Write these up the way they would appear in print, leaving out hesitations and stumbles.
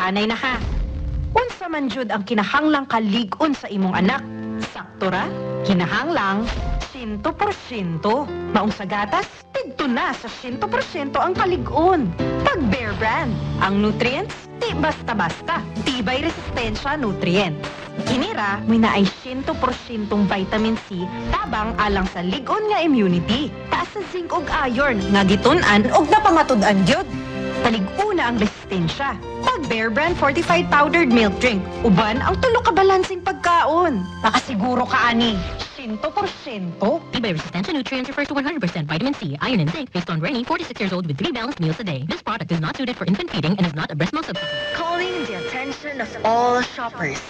Hanay na ha. Unsa man jud ang kinahanglang kalig-on sa imong anak. Sakto ra, kinahanglang 100%. Maong sa gatas, tigto na sa 100% ang kalig-on. Pag Bear Brand, ang nutrients, di basta-basta. Tibay resistensya nutrients. Kinira, may naay 100% vitamin C, tabang alang sa lig-on nga immunity. Taas sa zinc ug iron, nga gitun-an ug napamatud-an gyud. Talig-una ang resistensya. Pag Bear Brand Fortified Powdered Milk Drink, uban ang tulo ka balansing pagkaon. Makasiguro ka ani, 100%. Tibay resistensya nutrients refers to 100% vitamin C, iron, and zinc based on Rennie, 46 years old with 3 balanced meals a day. This product is not suited for infant feeding and is not a breast milk substitute. Calling the attention of all shoppers.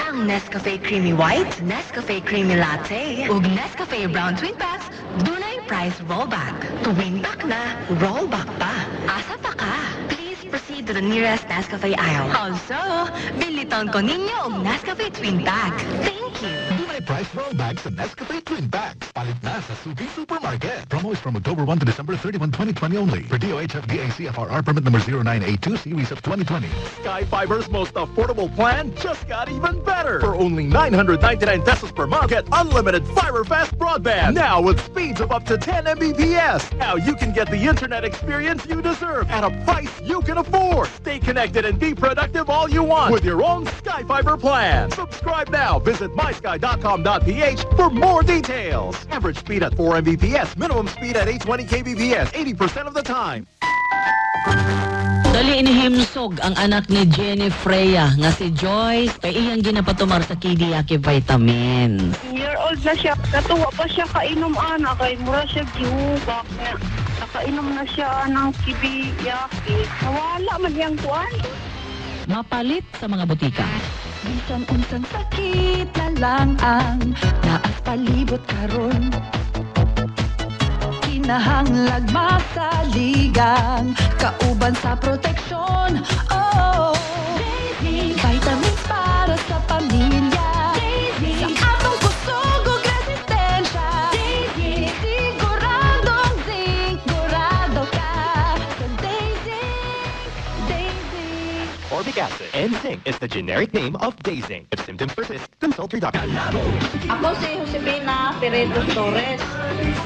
Ang Nescafe Creamy White, Nescafe Creamy Latte, ug Nescafe Brown Twin Packs, dunay price rollback. Twin pack na, rollback pa. Asa pa ka? Please proceed to the nearest Nescafe aisle. Also, biliton ko ninyo og Nescafe Twin Pack. Thank you. Dunay price rollback sa Nescafe Twin Packs. Palit na sa Suki Supermarket. Promo is from October 1 to December 31, 2020 only. For DOH FDA CFRR permit number 0982 series of 2020. Sky Fiber's most affordable plan just got even better. For only 999 pesos per month, get unlimited fiber-fast broadband. Now with speeds of up to 10 Mbps. Now you can get the internet experience you deserve at a price you can afford. Stay connected and be productive all you want with your own Sky Fiber plan. Subscribe now. Visit mysky.com.ph for more details. Average speed at 4 Mbps. Minimum speed at 820 kbps 80% of the time. Dali inihimsog ang anak ni Jenny Freya nga si Joyce kay iyang ginapatumar sa Kidiyaki vitamin. Year-old na siya. Natuwa pa siya kainom ana kay mura siya gihubak niya. Nakainom na siya ng Kidiyaki. Nawala man yang kuan. Mapalit sa mga butika. Bisan unsang sakit na lang ang naas palibot karon. Kinahanglag masaligang kauban sa proteksyon. Oh, Daisy, vitamins para sa pamilya. Daisy, sa atong kusog ug resistensya. Daisy, siguradong sigurado ka sa Daisy. Daisy. Orbic acid and zinc is the generic name of Dazing. If symptoms persist, consult your doctor. Ako si Josefina Peredo Torres.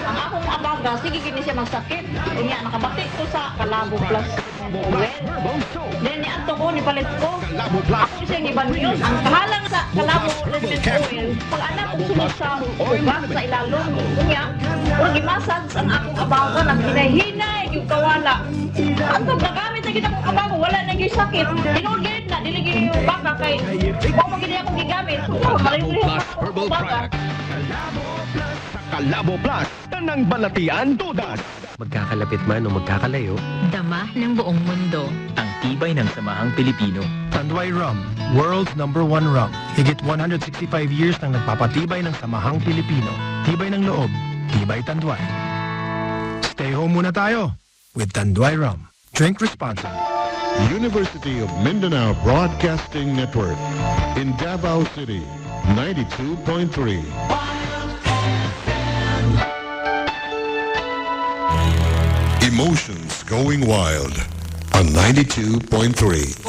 Ang akong abaga, sige kini siya magsakit. Unya, nakabati ko sa Calabo Plus Oil. Then, nianto ko, nipalit ko. Ako siya nibanyos. Ang kahalang sa Calabo Plus Oil, pag anak ko sunod sa ugat sa ilalong. Unya, pag imasage ang akong abaga, naghinay-hinay yung kawala. Ang pagkagamit na ginakong abaga, wala na yung sakit. Inulit na, diligin yung baka kay kung magiging akong gigamit. So, marilihan ako Herbal ang baka. product. Kalabo Plus, tanang balatian tudas. Magkakalapit man o magkakalayo, Dama ng buong mundo. ang tibay ng samahang Pilipino. Tanduay Rum, world's #1 rum. Higit 165 years nang nagpapatibay ng samahang Pilipino. Tibay ng loob, tibay Tanduay. Stay home muna tayo with Tanduay Rum. Drink responsibly. University of Mindanao Broadcasting Network in Davao City, 92.3. Emotions going wild on 92.3.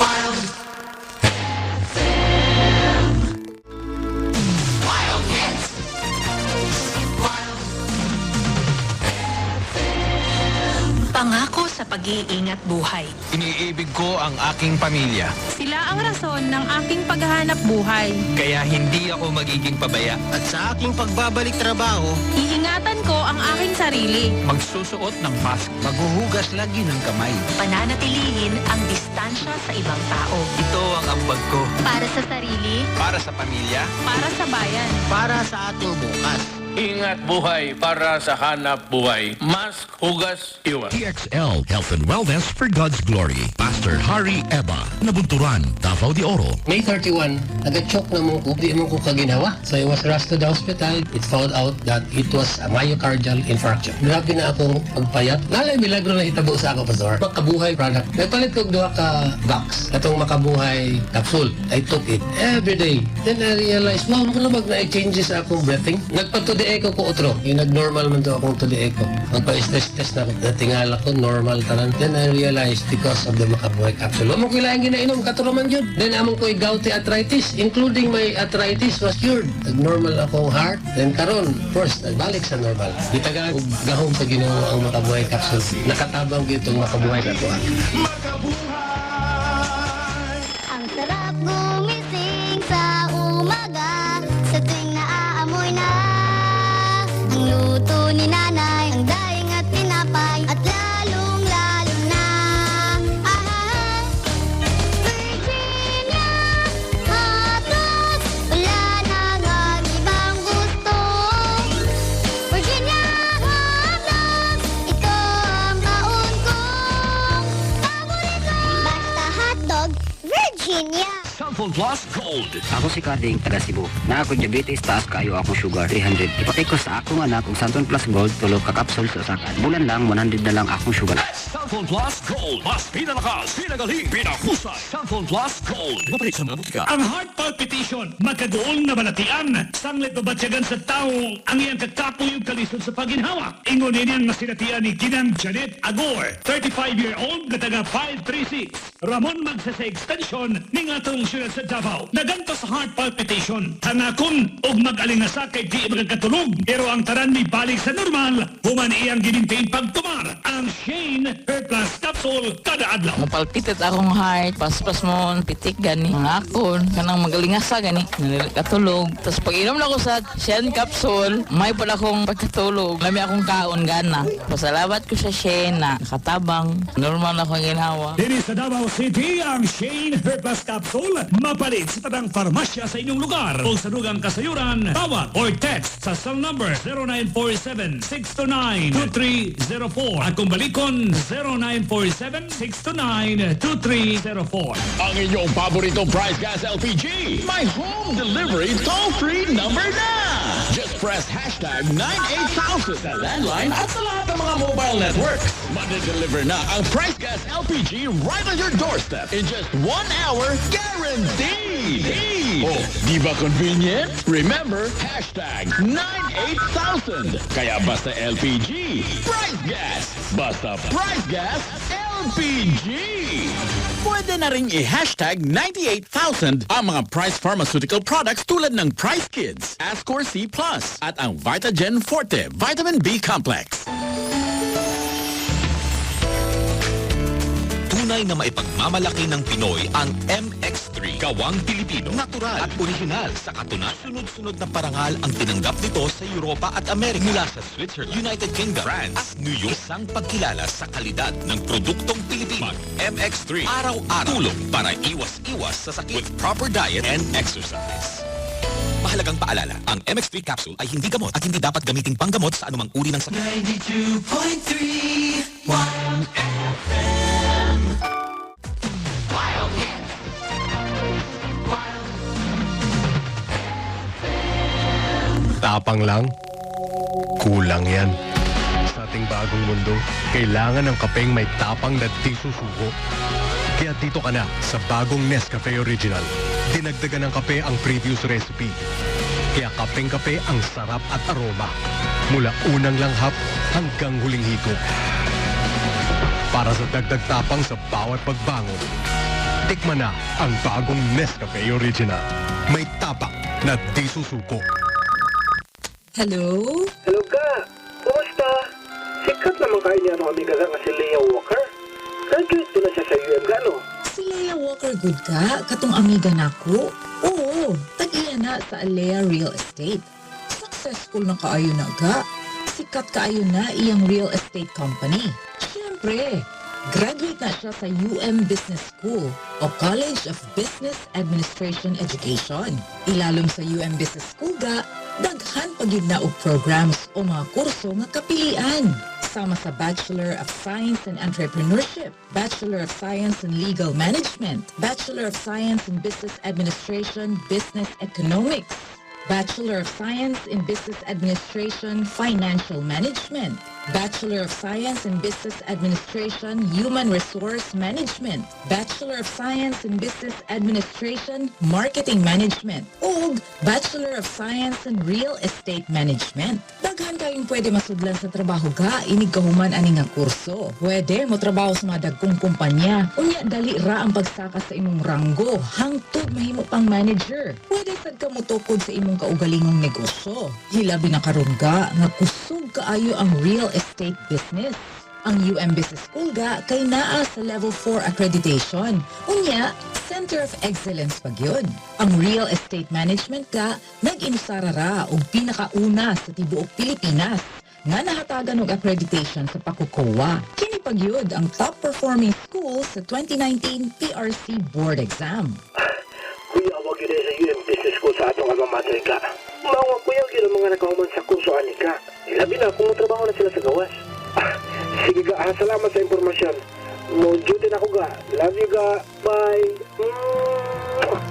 Pangako sa pag-iingat buhay. Iniibig ko ang aking pamilya. Sila ang rason ng aking paghahanap buhay. Kaya hindi ako magiging pabaya. At sa aking pagbabalik trabaho, Iingatan ko ang aking sarili. magsusuot ng mask. Maghuhugas lagi ng kamay. Pananatilihin ang distansya sa ibang tao. Ito ang ambag ko. Para sa sarili, Para sa pamilya. para sa bayan. Para sa ating bukas. Ingat buhay para sa hanap buhay. Mask, hugas, iwas. TXL Health and Wellness for God's Glory. Pastor Harry Eba, Nabunturan, Davao de Oro. May 31, nag-choke na mo ko, di mo ko kaginawa. So I was rushed to the hospital. It found out that it was a myocardial infarction. Grabe na akong pagpayat. Nalay milagro na hitabo sa ako, Pastor. Makabuhay product. Nagpalit ko duha ka box. Itong makabuhay capsule. I took it every day. Then I realized, wow, makalabag na i-changes sa akong breathing. Nagpatuloy Tudi-eco ko utro. Yung nag-normal man to akong tudi-eco. Ang pa-stress-test na tingala ko, normal tanan. Then I realized because of the makabuhay capsule. Among ko ilang ginainom, katuruman yun. Then among ko gouty arthritis, including my arthritis was cured. Nag-normal akong heart. Then karon, first, nagbalik sa normal. Itagaan, gahong sa Ginoo ang makabuhay capsule. Nakatabang itong makabuhay na to. Ang sarap gumising sa umaga sa tuwing naaamoy na ang luto ni nanay, ang daing at tinapay at lalong-lalo na Virginia hotdogs, wala nang ibang gusto. Virginia hotdogs, ito ang baon kong paborito. Basta hotdog, Virginia. Cellphone Plus Gold. Ako si Carding, taga Cebu. Na ako diabetes, taas kayo ako sugar, 300. Ipatay ko sa akong anak kung Cellphone Plus Gold, tulog ka capsule sa usakan. Bulan lang, 100 na lang akong sugar. Cellphone Plus Gold. Mas pinalakas, pinagaling, pinahusay. Cellphone Plus Gold. Mabalik sa mga butika. Ang heart palpitation, magkagool na balatian. Sanglit babatyagan sa taong ang iyang kakapo yung kalisod sa paginhawa. Ingon niyang nasinatian ni Ginang Janet Agor, 35-year-old, gataga 536. Ramon magsa sa extension ning atong syudad sa Davao. Nagantos sa heart palpitation. Hangakon og mag-alingasa kay di magkatulog. Pero ang taran may balik sa normal. Human iyang ginintain pagtumar. Ang Shane Her Plus Capsule kada adlaw. Mapalpitit akong heart, paspas mo, pitik gani. Ang akon, kanang magalingasa gani. Katulog. Tapos pag inom na ko sa Shane Capsule, may pala akong pagkatulog. Lami akong kaon gana. Pasalamat ko sa Shane na nakatabang. Normal na akong ginhawa. Dini sa Davao City, ang Shane Her Plus Capsule mapalit sa tanang farmasya sa inyong lugar o sa dugang kasayuran. Tawag or text sa cell number 0947-629-2304 at kung balikon 0947-629-2304. Ang inyong paboritong Price Gas LPG. May home delivery toll-free number na. Just press hashtag 98000 sa landline at sa lahat ng mga mobile networks. Made-deliver na ang Price Gas LPG right on your doorstep in just 1 hour guaranteed. Hey! Oh, di ba convenient? Remember, hashtag 98000. Kaya basta LPG, Price Gas. Basta Price Gas, LPG. Pwede na rin i-hashtag 98,000 ang mga Price Pharmaceutical products tulad ng Price Kids, Ascor C+, at ang Vitagen Forte Vitamin B Complex. Tunay na maipagmamalaki ng Pinoy ang MX3. Gawang Pilipino, natural at original sa katunayan. Sunod-sunod na parangal ang tinanggap nito sa Europa at Amerika. Mula sa Switzerland, United Kingdom, France at New York. Isang pagkilala sa kalidad ng produktong Pilipino. MX3. Araw-araw. Tulong para iwas-iwas sa sakit with proper diet and exercise. Mahalagang paalala, ang MX3 capsule ay hindi gamot at hindi dapat gamiting panggamot sa anumang uri ng sakit. 92.3 1FM. Tapang lang? Kulang yan. Sa ating bagong mundo, kailangan ng kapeng may tapang na di susuko. Kaya dito ka na sa bagong Nescafe Original. Dinagdagan ng kape ang previous recipe. Kaya kapeng-kape ang sarap at aroma. Mula unang langhap hanggang huling higop. Para sa dagdag tapang sa bawat pagbangon, tikman na ang bagong Nescafe Original. May tapak na di susuko. Hello? Hello ka! Kumusta? Sikat naman kayo niya ng amiga nga si Leah Walker. Graduate ko na siya sa UM gano. Si Leah Walker good ka? Katong amiga na ko? Oo, tag-iya na sa Alea Real Estate. Successful na kaayo na ga. Sikat kaayo na iyang real estate company. Siyempre, graduate na siya sa UM Business School o College of Business Administration Education. Ilalom sa UM Business School ga, daghan pagyud na og programs o mga kurso nga kapilian. Sama sa Bachelor of Science in Entrepreneurship, Bachelor of Science in Legal Management, Bachelor of Science in Business Administration, Business Economics, Bachelor of Science in Business Administration, Financial Management, Bachelor of Science in Business Administration, Human Resource Management, Bachelor of Science in Business Administration, Marketing Management, ug Bachelor of Science in Real Estate Management. Daghan kayong pwede masudlan sa trabaho ga, inigahuman ani nga kurso. Pwede mo trabaho sa mga dagkong kumpanya. Unya dali ra ang pagsaka sa imong ranggo, hangtod mahimo pang manager. Pwede sad ka motukod sa imong kaugalingong negosyo. Hilabi na karon ga nga kusog kaayo ang real estate business. Ang Business School ga kay naa sa Level 4 accreditation. Unya, Center of Excellence pag yun. Ang Real Estate Management ga nag-inusara ra og pinakauna sa tibuok Pilipinas nga nahatagan og accreditation sa PACOCOA. Kini pag yun ang top performing school sa 2019 PRC board exam. Kuya, wag yun sa Business School sa atong alma mater ka. Mga kuya, yun ang mga nakahuman sa kurso ani ka. Ilabi na kung trabaho na sila sa gawas. Sige ga, salamat sa impormasyon. Mo duty na ko ga. Love you ga. Bye.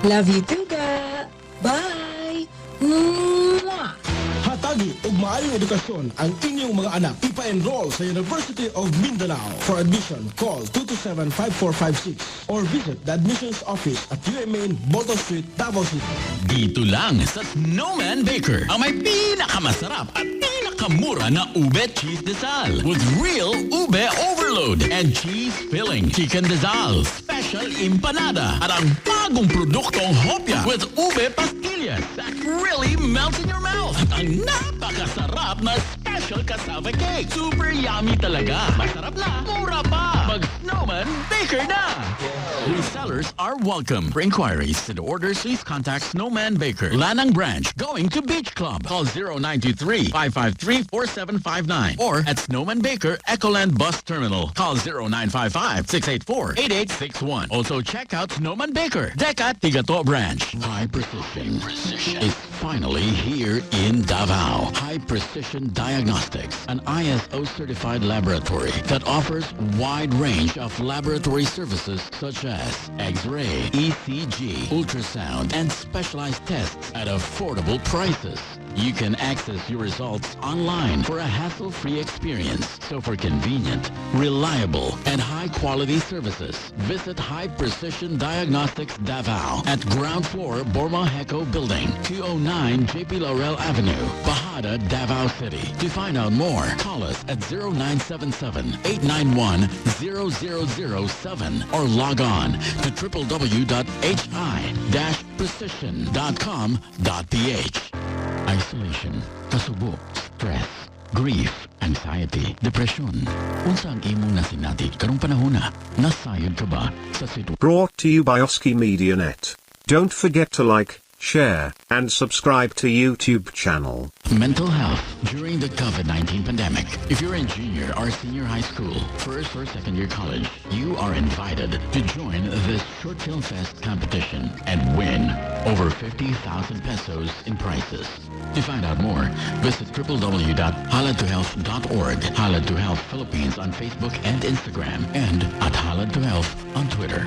Love you too ga. Bye. Mwah! Hatagi ug maayong edukasyon ang inyong mga anak. Ipa-enroll sa University of Mindanao. For admission, call 227-5456 or visit the admissions office at UMA Boto Street, Davao City. Dito lang sa Snowman Baker, ang may pinakamasarap at pinakamura na ube cheese desal with real ube overload and cheese filling, chicken desal, special empanada, at ang bagong produktong hopya with ube pastillas that really melts in your mouth. At ang napakasarap na special cassava cake. Super yummy talaga. Masarap na, mura pa. Mag-Snowman Baker na. Resellers are welcome. For inquiries and orders, please contact Snowman Baker, Lanang Branch, going to Beach Club. Call 0923-553-4759 or at Snowman Baker, Ecoland Bus Terminal. Call 0955-684-8861. Also check out Snowman Baker, Deca Tigato Branch. High Precision is finally here in Davao. High Precision Diagnostics, an ISO-certified laboratory that offers wide range of laboratory services such as X-ray, ECG, ultrasound, and specialized tests at affordable prices. You can access your results online for a hassle-free experience. So for convenient, reliable, and high-quality services, visit High Precision Diagnostics Davao at ground floor Borma Heco Building, 209 JP Laurel Avenue, Bahada, Davao City. To find out more, call us at 0977-891-0007 or log on to www.hi-precision.com.ph. Isolation, kasubok, stress, grief, anxiety, depression. Unsa ang imong nasinati karong panahon na? Nasayod ka ba sa sitwasyon? Brought to you by Oski Media Net. Don't forget to like, share, and subscribe to YouTube channel. Mental health during the COVID-19 pandemic. If you're in junior or senior high school, first or second year college, you are invited to join this Short Film Fest competition and win over 50,000 pesos in prizes. To find out more, visit www.halad2health.org, Halad to Health Philippines on Facebook and Instagram, and at Halad to Health on Twitter.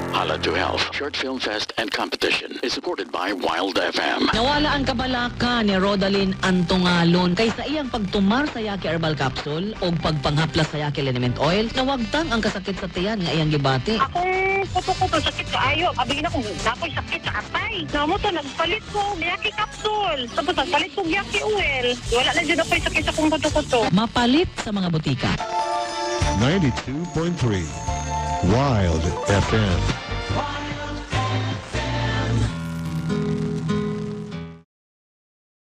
Halad to Health Short Film Fest and Competition is supported by Wild FM. Nawala ang kabalaka ni Rodalyn Antongalon kay sa iyang pagtumar sa Yaki Herbal Capsule o pagpanghaplas sa Yaki Liniment Oil, nawagtang ang kasakit sa tiyan nga iyang gibati. Akong puto-puto sakit sa ayo. Abigin akong napoy sakit sa atay. Namo to, nagpalit ko Yaki Capsule. Tapos nagpalit ko Yaki Oil. Wala na dyan apoy sakit sa kong puto-puto. Mapalit sa mga butika. 92.3 Wild FM.